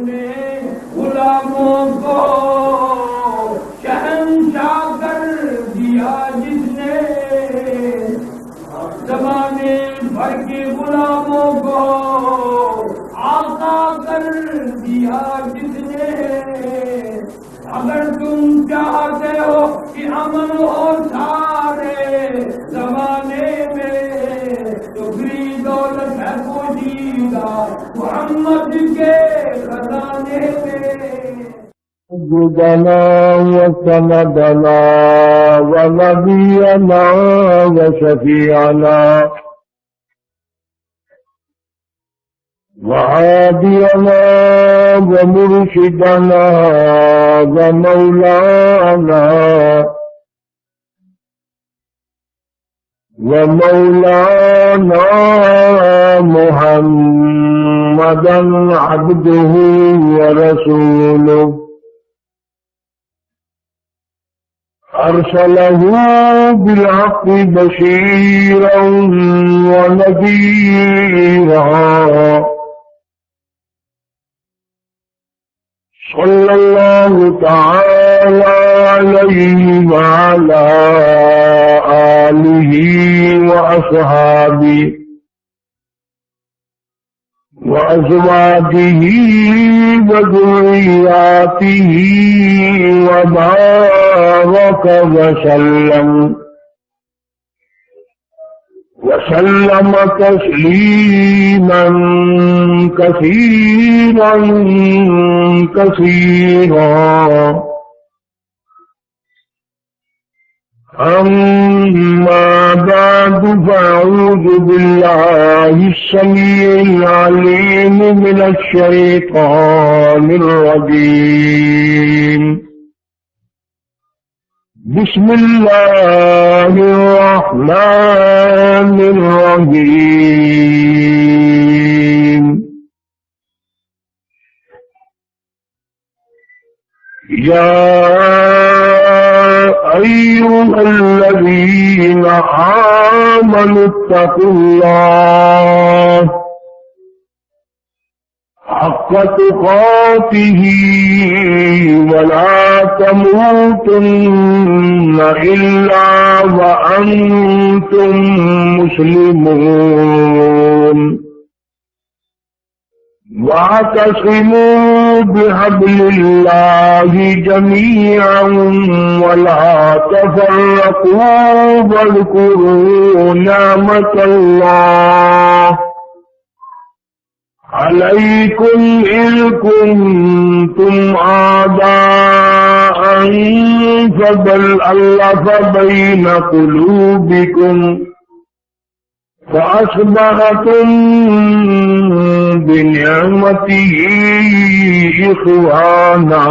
نے غلاموں کو شہنشاہ کر دیا جس نے، زمانے بھر کے غلاموں کو آقا کر دیا جس نے، اگر تم چاہتے ہو کہ امن ہو سارے زمانے میں تو بری دولت ہے پوشیدہ محمد کے خزانے میں۔ سيدنا وسندنا ونبينا وشفيعنا وهادينا ومرشدنا ومولانا محمدا عبده ورسوله أرسله بالحق بشيرا ونذيرا، صلى الله تعالى عليه وعلى آله وأصحابه وأزواجه وذرياته وبارك وسلم تسليما كثيرا كثيرا. أما بعد، فأعوذ بالله السميع العليم من الشيطان الرجيم. بسم الله الرحمن الرحيم. يا أيها الذين آمنوا اتقوا الله حق تقاته ولا تموتن إلا وأنتم مسلمون. واعتصموا بحبل الله جميعا ولا تفرقوا، واذكروا نعمة الله عليكم إذ كنتم أعداء فألف بين قلوبكم فأصبحتم بنعمته إخوانا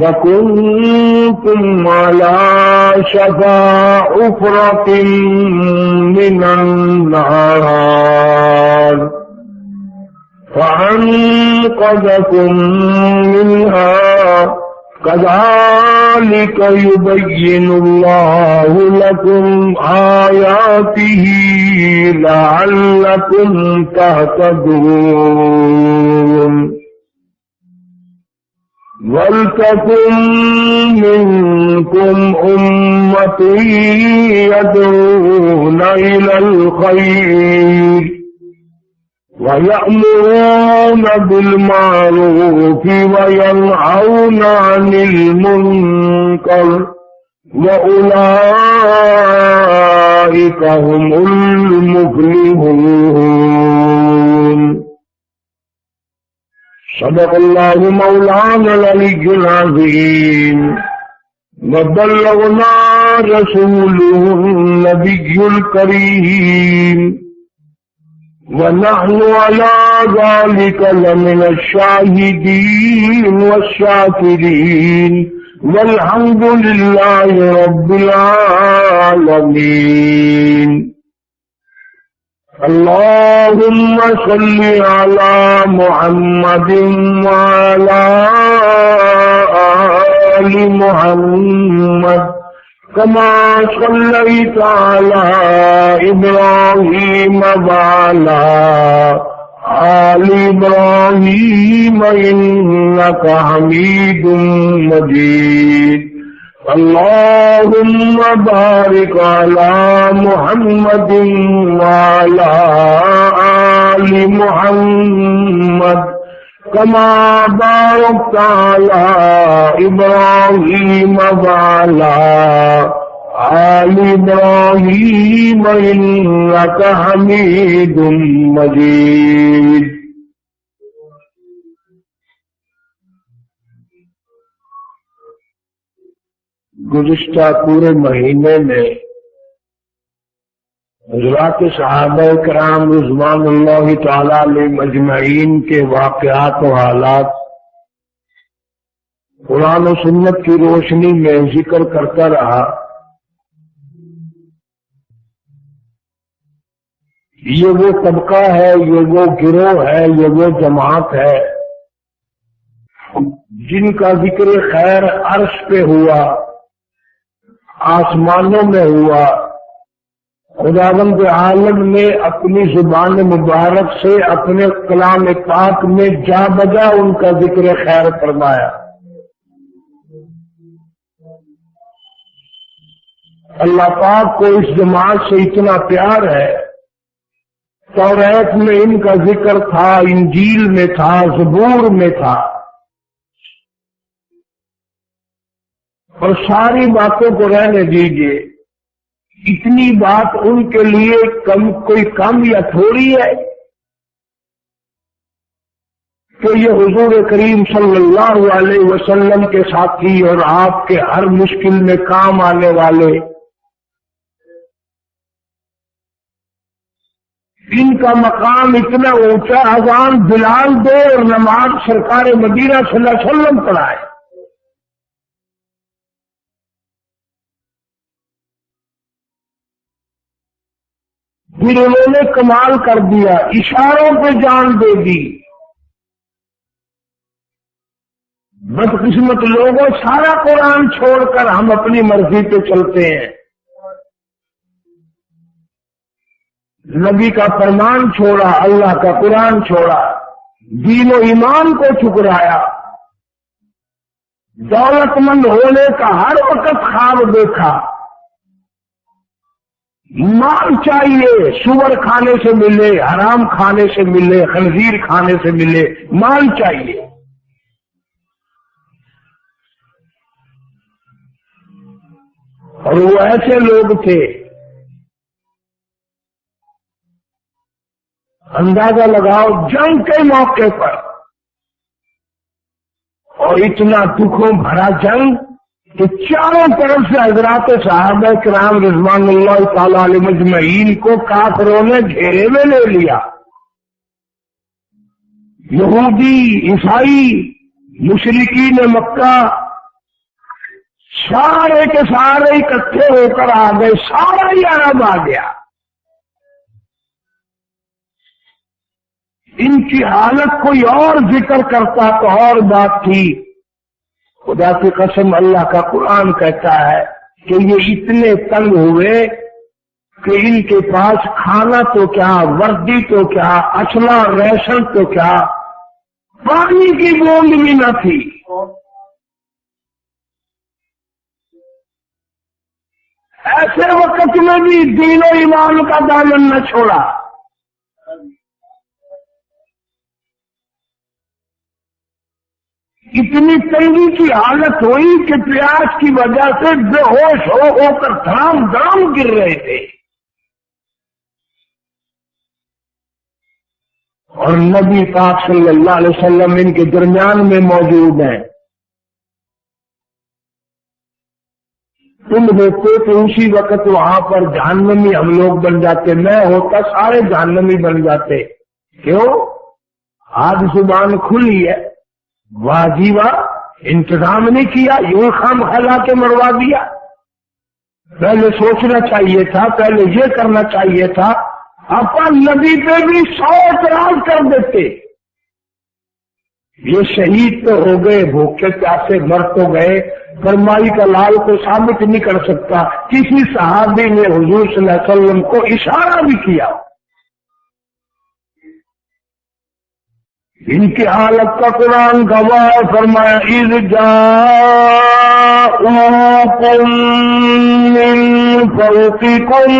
وكنتم على شفا حفرة من النار فأنقذكم منها. كذلك يبين الله لكم آياته لعلكم تهتدون. ولتكن منكم أمة يدعون إلى الخير ويأمرون بالمعروف وينهون عن المنكر وأولئك هم المفلحون. صدق الله مولانا العلي العظيم وبلغنا رسوله النبي الكريم ونحن على ذلك لمن الشاهدين والشاكرين والحمد لله رب العالمين. اللهم صل على محمد وعلى آل محمد كما صليت على إبراهيم وعلى آل ابراہیم انک حمید مجید اللہم بارک علی محمد وعلی آل محمد کما بارکت علی ابراہیم وعلی آل ابراہیم انک حمید مجید۔ گزشتہ پورے مہینے میں حضرات صحابہ کرام رضوان اللہ تعالی علیہ مجمعین کے واقعات و حالات قرآن و سنت کی روشنی میں ذکر کرتا رہا۔ یہ وہ طبقہ ہے، یہ وہ گروہ ہے، یہ وہ جماعت ہے جن کا ذکر خیر عرش پہ ہوا، آسمانوں میں ہوا۔ خداوند عالم نے اپنی زبان مبارک سے اپنے کلام پاک میں جا بجا ان کا ذکر خیر فرمایا۔ اللہ پاک کو اس جماعت سے اتنا پیار ہے، توریت میں ان کا ذکر تھا، انجیل میں تھا، زبور میں تھا، اور ساری باتوں کو رہنے دیجیے۔ اتنی بات ان کے لیے کوئی کم یا تھوڑی ہے کہ یہ حضور کریم صلی اللہ علیہ وسلم کے ساتھی اور آپ کے ہر مشکل میں کام آنے والے، ان کا مقام اتنا اونچا، اذان بلال دے اور نماز سرکار مدینہ صلی اللہ علیہ وسلم پڑھائے۔ پھر انہوں نے کمال کر دیا، اشاروں پہ جان دے دی۔ بدقسمت لوگوں، سارا قرآن چھوڑ کر ہم اپنی مرضی پہ چلتے ہیں، نبی کا فرمان چھوڑا، اللہ کا قرآن چھوڑا، دین و ایمان کو ٹھکرایا، دولت مند ہونے کا ہر وقت خواب دیکھا، مال چاہیے، سور کھانے سے ملے، حرام کھانے سے ملے، خنزیر کھانے سے ملے، مال چاہیے۔ اور وہ ایسے لوگ تھے، اندازہ لگاؤ جنگ کے موقع پر، اور اتنا دکھوں بھرا جنگ کہ چاروں طرف سے حضرات صحابہ کرام رضوان اللہ تعالی علیہ مجمعین کو کافروں نے گھیرے میں لے لیا۔ یہودی، عیسائی، مشرکین مکہ سارے کے سارے اکٹھے ہو کر آ گئے، سارا ہی عرب آ گیا۔ ان کی حالت کوئی اور ذکر کرتا تو اور بات تھی۔ خدا کی قسم، اللہ کا قرآن کہتا ہے کہ یہ اتنے تنگ ہوئے کہ ان کے پاس کھانا تو کیا، وردی تو کیا، اسلحہ ریشن تو کیا، پانی کی بوند بھی نہ تھی۔ ایسے وقت میں بھی دین و ایمان کا دامن نہ چھوڑا۔ اتنی تنگی کی حالت ہوئی کہ پیاس کی وجہ سے بے ہوش ہو کر دھڑام دھڑام گر رہے تھے، اور نبی پاک صلی اللہ علیہ وسلم ان کے درمیان میں موجود ہیں۔ تم ہوتے تو اسی وقت وہاں پر جہنمی ہم لوگ بن جاتے، میں ہوتا سارے جہنمی بن جاتے۔ کیوں؟ آج زبان کھلی ہے، واہ جی واہ، انتظام نہیں کیا، یوں خام خلا کے مروا دیا۔ پہلے سوچنا چاہیے تھا، پہلے یہ کرنا چاہیے تھا، اپن نبی پہ بھی 100 اعتراض کر دیتے۔ یہ شہید تو ہو گئے، بھوکے پیاسے مر تو گئے، فرمائی کا لال کو ثابت نہیں کر سکتا۔ کسی صحابی نے حضور صلی اللہ علیہ وسلم کو اشارہ بھی کیا، ان کی حالت کا قرآن گواہ ہے، فرمایا اذ جاءوکم من فوقکم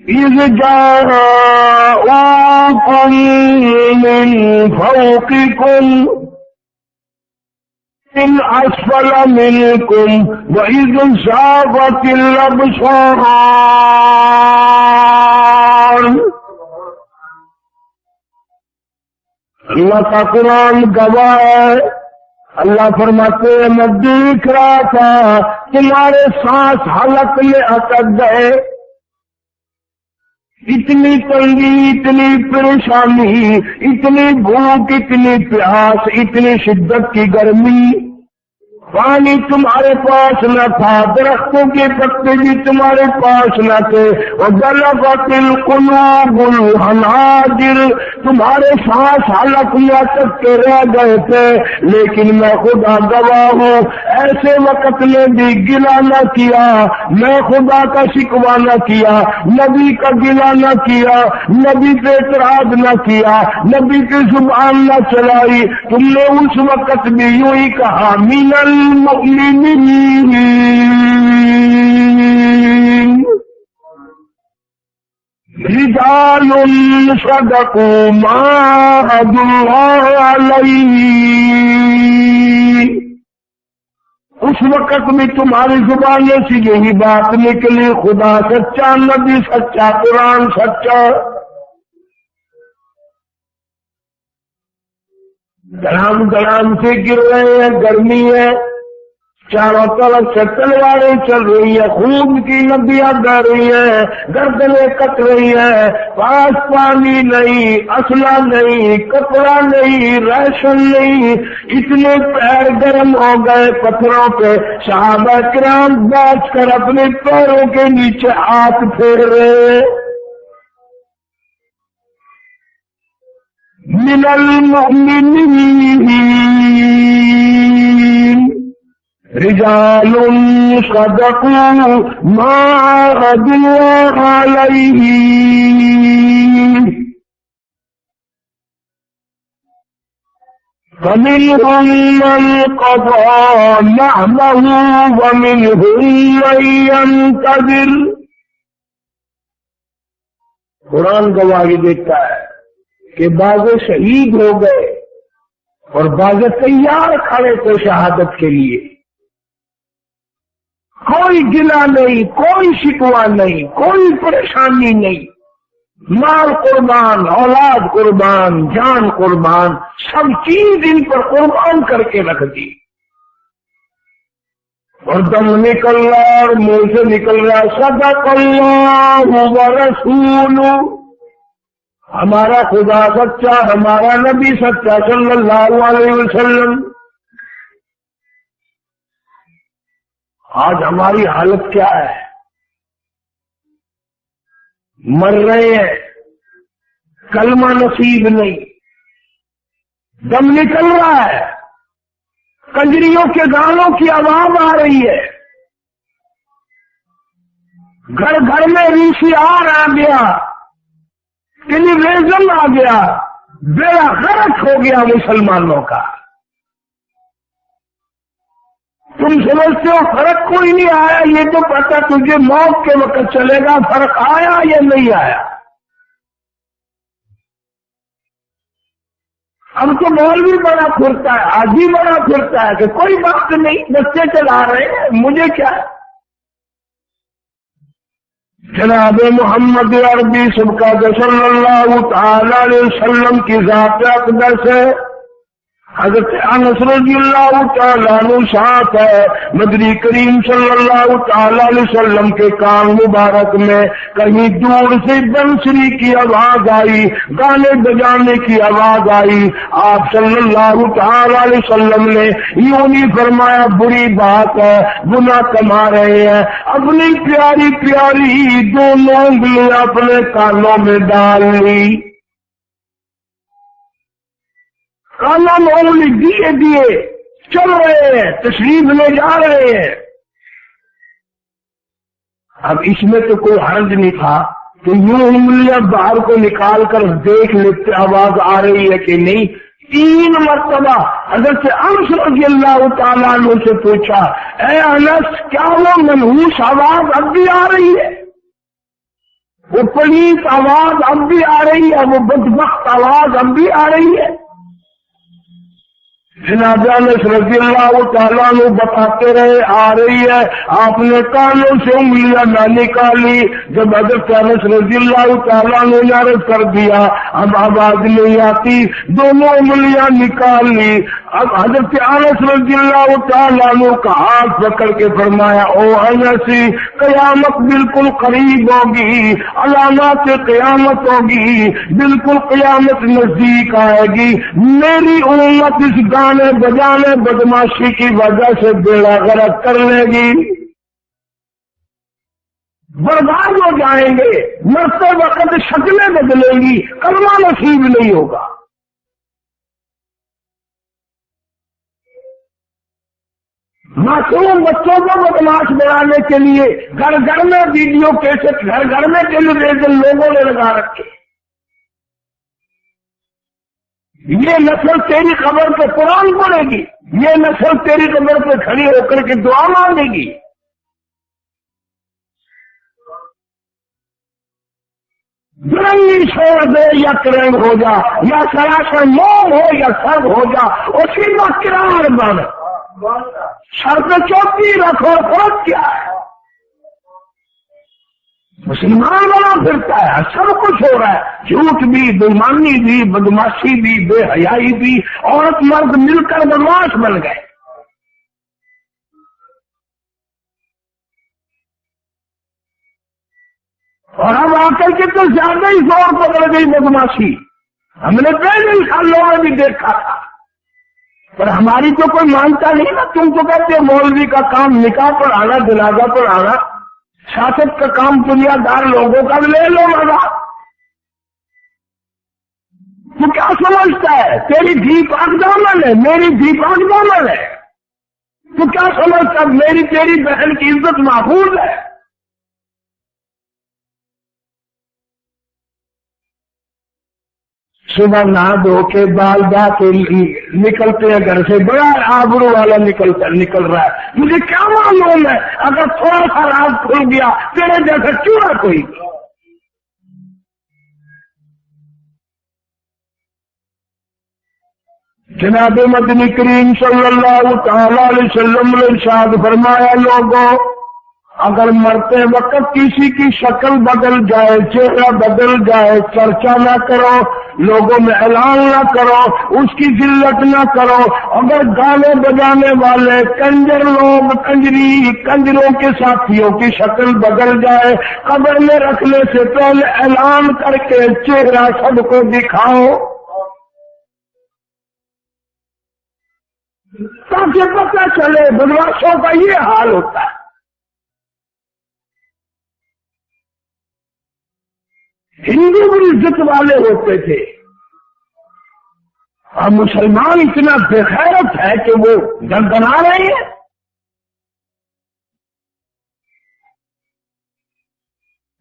اذ جاءوکم من فوقکم من اسفل منکم واذ زاغت الابصار۔ اللہ کا قرآن گواہ ہے، اللہ فرماتے ہیں میں دیکھ رہا تھا تمہارے سانس حلق میں اٹک گئے، اتنی تنگی، اتنی پریشانی، اتنی بھوک، اتنی پیاس، اتنی شدت کی گرمی، پانی تمہارے پاس نہ تھا، درختوں کے پتے بھی تمہارے پاس نہ تھے، وَبَلَغَتِ الْقُلُوبُ الْحَنَاجِرَ، تمہارے سانس حلق میں اٹک کے رہ گئے تھے، لیکن میں خدا گواہ ہوں ایسے وقت میں بھی گلہ نہ کیا، میں خدا کا شکوہ نہ کیا، نبی کا گلہ نہ کیا، نبی پہ اعتراض نہ کیا، نبی کی زبان نہ چلائی، تم نے اس وقت بھی یوں ہی کہا من المؤمنین رجال صدقوا ما عاهدوا الله علیہ، اس وقت میں تمہاری زبانوں سے یہی بات نکلی، خدا سچا، نبی سچا، قرآن سچا۔ گرام گرام سے گر رہے ہیں، گرمی ہے، چاروں طرف سے تلواریں چل رہی ہیں، خون کی ندیاں بہ رہی ہیں، گردنیں کٹ رہی ہیں، پاس پانی نہیں، اسلحہ نہیں، کپڑا نہیں، راشن نہیں، اتنے پیر گرم ہو گئے پتھروں پہ، صحابہ کرام بیٹھ کر اپنے پیروں کے نیچے ہاتھ پھیر رہے۔ من المؤمنین رجال صدقوا ما عاهدوا الله علیہ، فمنهم من قضى نحبه ومنهم من ينتظر۔ قرآن گواہی دیتا ہے کہ بعض شہید ہو گئے اور بعض تیار کھڑے تھے شہادت کے لیے، کوئی گلہ نہیں، کوئی شکوہ نہیں، کوئی پریشانی نہیں، مال قربان، اولاد قربان، جان قربان، سب چیز ان پر قربان کر کے رکھ دی، اور دم نکل رہا اور منہ سے نکل رہا صدق اللہ ورسولہ، ہمارا خدا سچا، ہمارا نبی سچا صلی اللہ علیہ وسلم۔ آج ہماری حالت کیا ہے؟ مر رہے ہیں، کلمہ نصیب نہیں، دم نکل رہا ہے، کنجریوں کے گانوں کی آواز آ رہی ہے، گھر گھر میں VCR آ گیا، ٹیلی ویژن آ گیا، بیڑا غرق ہو گیا مسلمانوں کا۔ تم سمجھتے ہو فرق کوئی نہیں آیا، یہ تو پتہ تجھے موت کے وقت چلے گا فرق آیا یا نہیں آیا۔ اب تو مولوی بڑا پھرتا ہے، حاجی بڑا پھرتا ہے کہ کوئی بات نہیں، بچے چلا رہے ہیں، مجھے کیا۔ جناب محمد عربی سبقت صلی اللہ تعالی علیہ وسلم کی ذات اقدس ہے، حضرت انس رضی اللہ تعالیٰ عنہ ساتھ ہے، نبی کریم صلی اللہ تعالیٰ علیہ وسلم کے کان مبارک میں کہیں دور سے بنسری کی آواز آئی، گانے بجانے کی آواز آئی، آپ صلی اللہ تعالیٰ علیہ وسلم نے یوں نہیں فرمایا بری بات ہے، گناہ کما رہے ہیں، اپنی پیاری پیاری دونوں انگلیاں اپنے کانوں میں ڈال لی، کانا مولوی دیے دیے چل رہے ہیں، تشریف لے جا رہے ہیں۔ اب اس میں تو کوئی حرج نہیں تھا کہ یوں انگلیاں باہر کو نکال کر دیکھ لیتے آواز آ رہی ہے کہ نہیں. 3 مرتبہ حضرت انس رضی اللہ تعالیٰ عنہ سے پوچھا، اے انس کیا وہ منحوس آواز اب بھی آ رہی ہے؟ وہ پلیت آواز اب بھی آ رہی ہے؟ وہ بدبخت آواز اب بھی آ رہی ہے؟ جناب انس رضی اللہ تعالیٰ عنہ بتاتے رہے آ رہی ہے. آپ نے کانوں سے انگلیاں نہ نکالی. جب حضرت انس رضی اللہ تعالیٰ عنہ نے عرض کر دیا اب آواز نہیں آتی، دونوں انگلیاں نکال لی. اب حضرت انس رضی اللہ تعالیٰ عنہ کا ہاتھ پکڑ کے فرمایا، او انس قیامت بالکل قریب ہوگی، علامات قیامت ہوگی، بالکل قیامت نزدیک آئے گی. میری امت اس گانے بجانے بدماشی کی وجہ سے بیڑا غرق کر لے گی، برباد ہو جائیں گے، مرتے وقت شکلیں بدلیں گی، کلمہ نصیب نہیں ہوگا. معصوم بچوں کو بدماش بنانے کے لیے گھر گھر میں ویڈیو کیسٹ، گھر گھر میں ٹیلی ویژن لوگوں نے لگا رکھے. یہ نسل تیری قبر پہ قرآن پڑھے گی، یہ نسل تیری قبر پہ کھڑی ہو کر کے دعا مانگے گی. درنگی چھوڑ دے یا کرنگ ہو جا، یا سراسر موم ہو یا سرد ہو جا، اسی کا کرار بن، سر پہ چوکی رکھو. فرق کیا ہے؟ مسلمان بنا پھرتا ہے، سب کچھ ہو رہا ہے، جھوٹ بھی، بےمانی بھی، بدماشی بھی، بے حیائی بھی، عورت مرد مل کر بدماش بن گئے. اور اب آ کر کے تو زیادہ ہی زور پکڑ گئی بدماشی. ہم نے پہلے سالوں میں بھی دیکھا تھا، پر ہماری تو کوئی مانتا نہیں نا. تم تو کہتے مولوی کا کام نکاح پڑھانا، جنازہ پڑھانا، سیاست کا کام دنیا دار لوگوں کا لے لو مزہ. تو کیا سمجھتا ہے تیری دھی پاک دامن ہے، میری دھی پاک دامن ہے؟ تو کیا سمجھتا میری تیری بہن کی عزت محفوظ ہے؟ صبح نہا دھو کے بال دا کے نکلتے ہیں گھر سے، بڑا آبرو والا نکل رہا ہے. مجھے کیا معلوم ہے اگر تھوڑا سا راز کھل گیا تیرے جیسا چورا کوئی. جناب مدنی کریم صلی اللہ تعالی علیہ وسلم نے ارشاد فرمایا، لوگوں اگر مرتے وقت کسی کی شکل بدل جائے، چہرہ بدل جائے، چرچا نہ کرو، لوگوں میں اعلان نہ کرو، اس کی ذلت نہ کرو. اگر گانے بجانے والے کنجر لوگ، کنجروں کے ساتھیوں کی شکل بدل جائے، قبر میں رکھنے سے پہلے اعلان کر کے چہرہ سب کو دکھاؤ تاکہ پتہ چلے. بدماشوں کا یہ حال ہوتا ہے. ہندو بھی عزت والے ہوتے تھے، اور مسلمان اتنا بے غیرت ہے کہ وہ گنگنا رہے ہیں.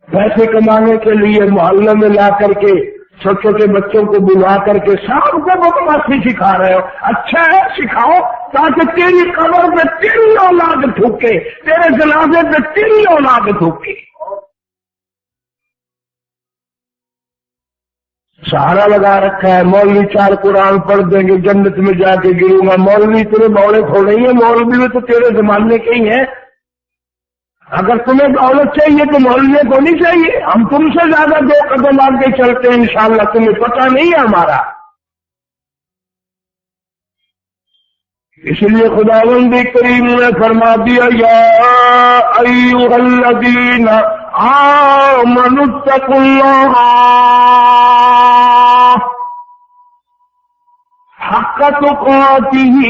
پیسے کمانے کے لیے محلے میں لا کر کے چھوٹے چھوٹے بچوں کو بلا کر کے سب کو بدماشی سکھا رہے ہو. اچھا ہے، سکھاؤ تاکہ تیری قبر پہ تیری اولاد تھوکے، تیرے جنازے پہ تیری اولاد تھوکے. سہارا لگا رکھا ہے، مولوی 4 قرآن پڑھ دیں گے جنت میں جا کے گروں گا. مولوی تیرے بولے تھوڑے ہی ہیں، مولوی بھی تو تیرے زمانے کے ہی ہیں. اگر تمہیں دولت چاہیے تو مولوی کو نہیں چاہیے. ہم تم سے زیادہ 2 قدم آگے چلتے ہیں انشاءاللہ، تمہیں پتہ نہیں ہے ہمارا. اس لیے خداوند کریم نے فرما دیا، یا ایھا الذین آمنوا اتقوا اللہ حق تقاته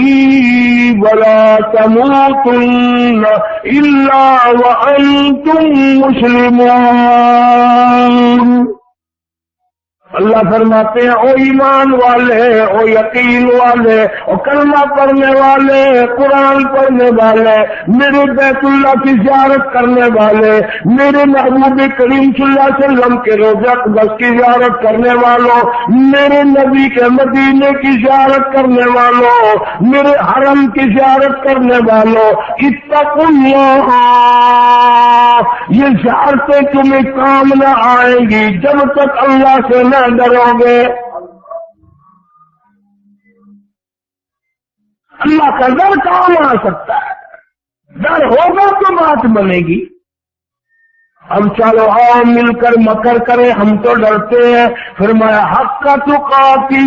ولا تموتن الا وانتم مسلمون. اللہ فرماتے ہیں او ایمان والے، او یقین والے، او کلمہ پڑھنے والے، قرآن پڑھنے والے، میرے بیت اللہ کی زیارت کرنے والے، میرے محبوب کریم صلی اللہ علیہ وسلم کے روضہ اقدس کی زیارت کرنے والوں، میرے نبی کے مدینے کی زیارت کرنے والوں، میرے حرم کی زیارت کرنے والوں، اتقوا اللہ، یہ زیارتیں تمہیں کام نہ آئیں گی جب تک اللہ سے نہ ڈرو گے۔ اللہ کا ڈر کام آ سکتا ہے، ڈر ہوگا تو بات بنے گی۔ اب چلو آؤ مل کر مکر کریں، ہم تو ڈرتے ہیں، فرمایا حق تقاتی،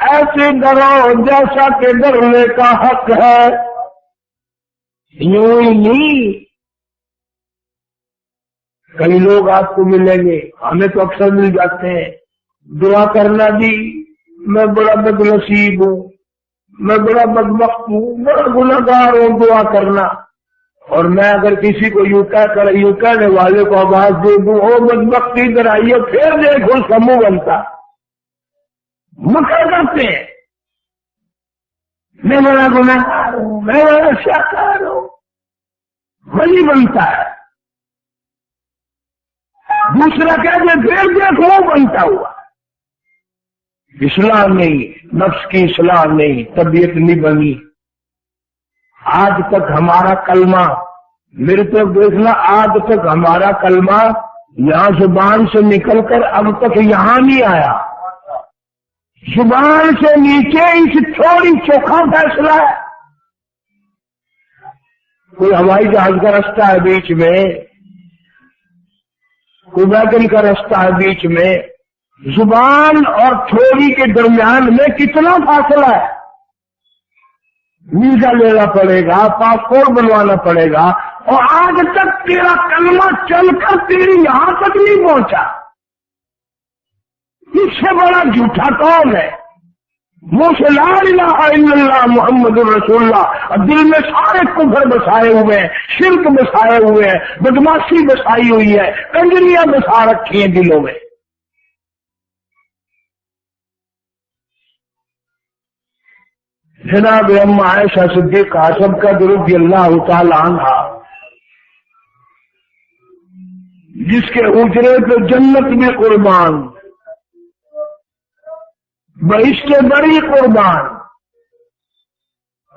ایسے ڈرو جیسا کہ ڈرنے کا حق ہے، یوں ہی نہیں۔ کئی لوگ آپ کو ملیں گے، ہمیں تو اکثر مل جاتے ہیں، دعا کرنا جی میں بڑا بد نصیب ہوں، میں بڑا بدبخت ہوں، بڑا گناہگار ہوں، دعا کرنا۔ اور میں اگر کسی کو یوں کہنے والے کو آواز دے دوں او بدبختی ادھر آئیے، پھر دیکھو اس کا منہ بنتا، مکر کرتے ہیں، میں بڑا گناہگار ہوں، میں بڑا شاکار ہوں، وہی بنتا ہے۔ دوسرا کہتے پھر دیکھو بنتا ہوا۔ اصلاح نہیں، نفس کی اصلاح نہیں، طبیعت نہیں بنی۔ آج تک ہمارا کلمہ، میرے تو دیکھنا، آج تک ہمارا کلمہ یہاں زبان سے نکل کر اب تک یہاں نہیں آیا، زبان سے نیچے اس تھوڑی چوکھا فیصلہ ہے۔ کوئی ہوائی جہاز کا رستہ ہے بیچ میں، کوئی ویگن کا رستہ ہے بیچ میں، زبان اور تھوڑی کے درمیان میں کتنا فاصلہ ہے؟ ویزا لینا پڑے گا، پاسپورٹ بنوانا پڑے گا، اور آج تک تیرا کلمہ چل کر تیری یہاں تک نہیں پہنچا۔ اس سے بڑا جھوٹا کون ہے؟ منہ سے لا الہ الا اللہ محمد رسول اللہ، اور دل میں سارے کفر بسائے ہوئے ہیں، شرک بسائے ہوئے ہیں، بدماشی بسائی ہوئی ہے، کنجریاں بسا رکھی ہیں دلوں میں۔ جناب ام عائشہ صدیقہ سبقت رضی اللہ تعالی عنہا، جس کے اجرے پہ جنت بھی قربان، بہشت بڑی قربان۔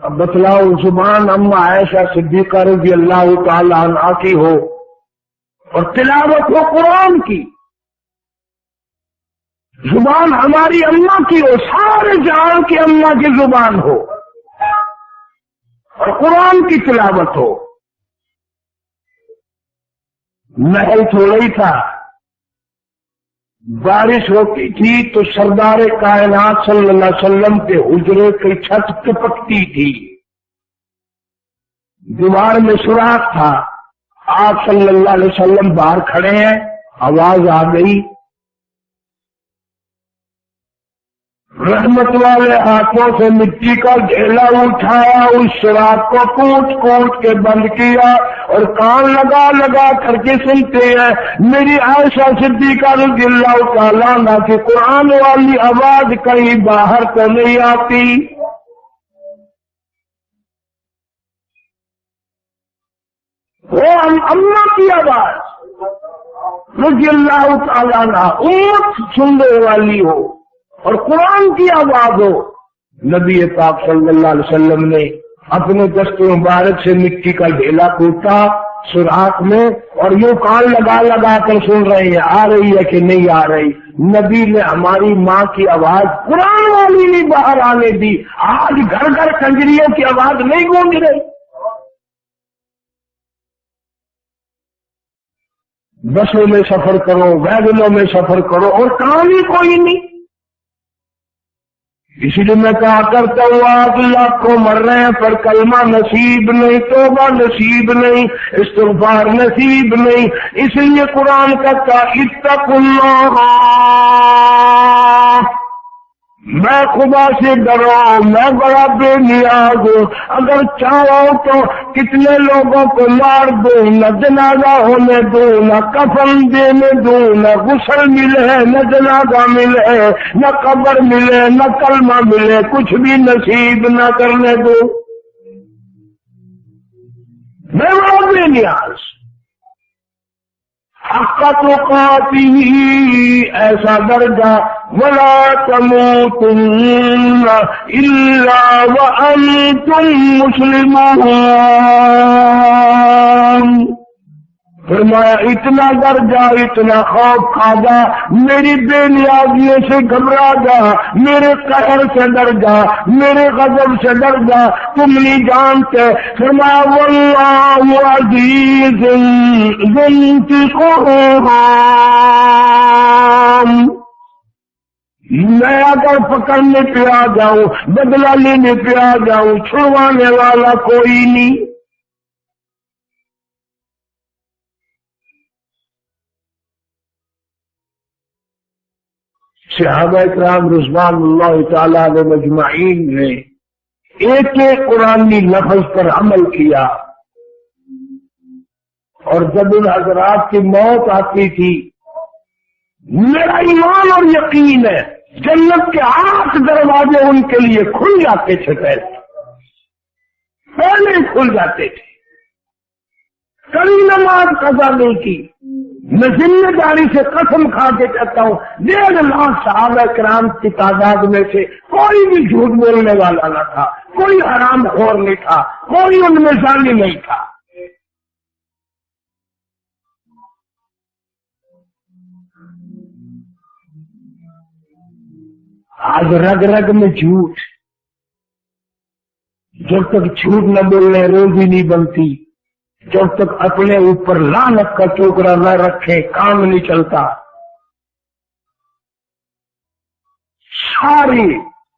اب بتلاؤ زبان ام عائشہ صدیقہ رضی اللہ تعالی عنہا کی ہو اور تلاوت ہو قرآن کی، زبان ہماری اماں کی ہو، سارے جہان کی اماں کی زبان ہو، اور قرآن کی تلاوت ہو۔ محل تھوڑا ہی تھا، بارش ہوتی تھی تو سردار کائنات صلی اللہ علیہ وسلم کے حجرے کی چھت ٹپکتی تھی، دیوار میں سوراخ تھا، آپ صلی اللہ علیہ وسلم باہر کھڑے ہیں، آواز آ گئی، رحمت والے ہاتھوں سے مٹی کا ڈھیلا اٹھایا، اس سوراخ کو کوٹ کوٹ کے بند کیا، اور کان لگا لگا کر کے سنتے ہیں۔ میری عائشہ صدیقہ رضی اللہ تعالیٰ عنہا کی قرآن والی آواز کہیں باہر تو نہیں آتی۔ وہ اماں کی آواز رضی اللہ تعالیٰ عنہا، امت سننے والی ہو اور قرآن کی آواز ہو۔ نبی پاک صلی اللہ علیہ وسلم نے اپنے دست مبارک سے مٹی کا ڈھیلا کوٹا سوراخ میں، اور یوں کان لگا لگا کر سن رہے ہیں آ رہی ہے کہ نہیں آ رہی۔ نبی نے ہماری ماں کی آواز قرآن والی نہیں باہر آنے دی۔ آج گھر گھر کنجریوں کی آواز نہیں گونج رہی۔ بسوں میں سفر کرو، ویگنوں میں سفر کرو، اور کام ہی کوئی نہیں۔ اسی لیے میں کہا کرتا ہوں آپ لاکھوں مر رہے ہیں پر کلمہ نصیب نہیں، توبہ نصیب نہیں، استغفار نصیب نہیں۔ اس لیے قرآن کا اتقوا اللہ، میں خدا سے ڈرو، میں بڑا بے نیاز ہوں، اگر چاہو تو کتنے لوگوں کو مار دوں، نہ جنازہ ہونے دوں، نہ کفن دینے دوں، نہ غسل ملے، نہ جنازہ ملے، نہ قبر ملے، نہ کلمہ ملے، کچھ بھی نصیب نہ کرنے دوں، میں بڑا بے نیاز۔ حق تقاتہ، ایسا درجہ، ولا تموتن الا وانتم مسلمون، فرمایا اتنا ڈر جا، اتنا خوف کھا جا، میری بے نیازیوں سے گھبرا جا، میرے قہر سے ڈر جا، میرے غضب سے ڈر جا، تم نہیں جانتے۔ فرمایا واللہ عزیز ذو انتقام، میں اگر پکڑنے پہ آ جاؤں، بدلہ لینے پہ آ جاؤں، چھڑوانے والا کوئی نہیں۔ صحابہ کرام رضوان اللہ تعالی علیہ مجمعین نے ایک ایک قرآنی لفظ پر عمل کیا، اور جب ان حضرات کی موت آتی تھی، میرا ایمان اور یقین ہے جنت کے 8 دروازے ان کے لیے کھل جاتے تھے، پہلے ہی کھل جاتے تھے، کبھی نماز قضا نہیں کی۔ میں ذمہ داری سے قسم کھا کے کہتا ہوں 1.5 لاکھ صحابہ کرام کی تعداد میں سے کوئی بھی جھوٹ بولنے والا نہ تھا، کوئی حرام خور نہیں تھا، کوئی ان میں ظالم نہیں تھا۔ آج رگ رگ میں جھوٹ، جب تک جھوٹ نہ بولنے روزی نہیں بنتی، جب تک اپنے اوپر لعنت کا ٹوکرا نہ رکھے کام نہیں چلتا۔ ساری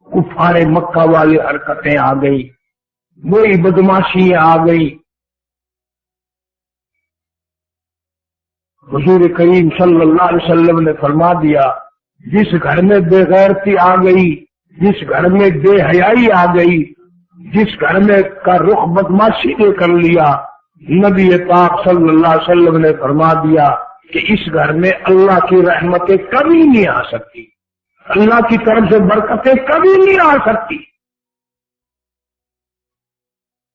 کفار مکہ والی حرکتیں آ گئی، وہی بدماشیاں آ گئی۔ حضور کریم صلی اللہ علیہ وسلم نے فرما دیا، جس گھر میں بے غیرتی آ گئی، جس گھر میں بے حیائی آ گئی، جس گھر میں کا رخ بدماشی نے کر لیا، نبی پاک صلی اللہ علیہ وسلم نے فرما دیا کہ اس گھر میں اللہ کی رحمتیں کبھی نہیں آ سکتی، اللہ کی طرف سے برکتیں کبھی نہیں آ سکتی۔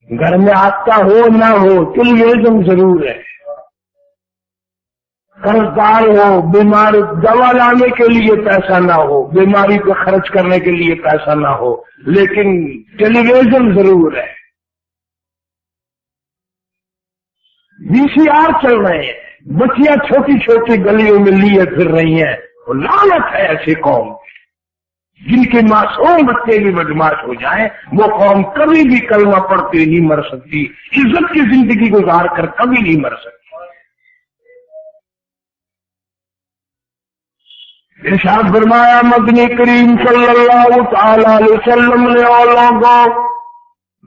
گھر میں آتا ہو نہ ہو ٹیلیویژن ضرور ہے، قرض دار ہو، بیمار دوا لانے کے لیے پیسہ نہ ہو، بیماری پہ خرچ کرنے کے لیے پیسہ نہ ہو، لیکن ٹیلی ویژن ضرور ہے، VCR چل رہے ہیں، بچیاں چھوٹی چھوٹی گلیوں میں لیے پھر رہی ہیں۔ وہ لعنت ہے ایسی قوم جن کے معصوم بچے بھی بدماش ہو جائیں، وہ قوم کبھی بھی کلمہ پڑھتے نہیں مر سکتی، عزت کی زندگی گزار کر کبھی نہیں مر سکتی۔ ارشاد فرمایا مدنی کریم صلی اللہ تعالی علیہ وسلم نے، اور لوگوں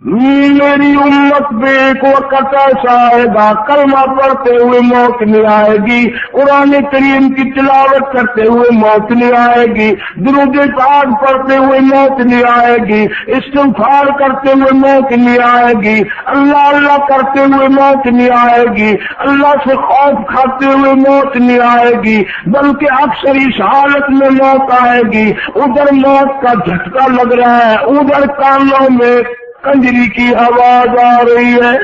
میری امت پہ ایک وقت ایسا آئے گا کلمہ پڑھتے ہوئے موت نہیں آئے گی، قرآن کریم کی تلاوت کرتے ہوئے موت نہیں آئے گی، درود پاک پڑھتے ہوئے موت نہیں آئے گی، استغفار کرتے ہوئے موت نہیں آئے گی، اللہ اللہ کرتے ہوئے موت نہیں آئے گی، اللہ سے خوف کھاتے ہوئے موت نہیں آئے گی، بلکہ اکثر اس حالت میں موت آئے گی، ادھر موت کا جھٹکا لگ رہا ہے، ادھر کانوں میں کنجری کی آواز آ رہی ہے۔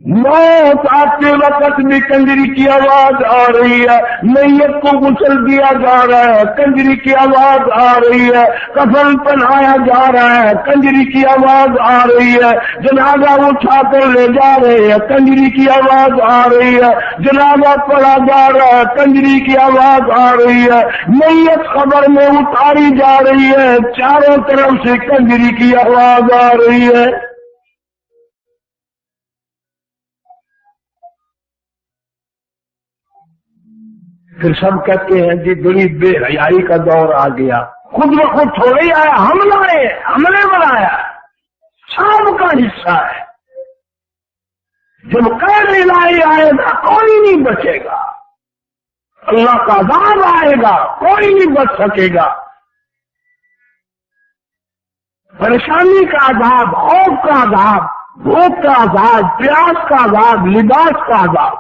موت آتے وقت بھی کنجری کی آواز آ رہی ہے، میت کو غسل دیا جا رہا ہے، کنجری کی آواز آ رہی ہے، کفن پہنایا جا رہا ہے، کنجری کی آواز آ رہی ہے، جنازہ اٹھا کر لے جا رہے ہیں، کنجری کی آواز آ رہی ہے، جنازہ پڑھا جا رہا ہے، کنجری کی آواز آ رہی ہے، میت قبر میں اتاری جا رہی ہے، چاروں طرف سے کنجری کی آواز آ رہی ہے۔ پھر سب کہتے ہیں جی بڑی بے حیائی کا دور آ گیا، خود بخود تھوڑے ہی آیا، حملے بنایا، سب کا حصہ ہے۔ جب قید الہی آئے گا کوئی نہیں بچے گا، اللہ کا عذاب آئے گا، کوئی نہیں بچ سکے گا۔ پریشانی کا عذاب، خوف کا عذاب، بھوک کا عذاب، پیاس کا عذاب، لباس کا عذاب۔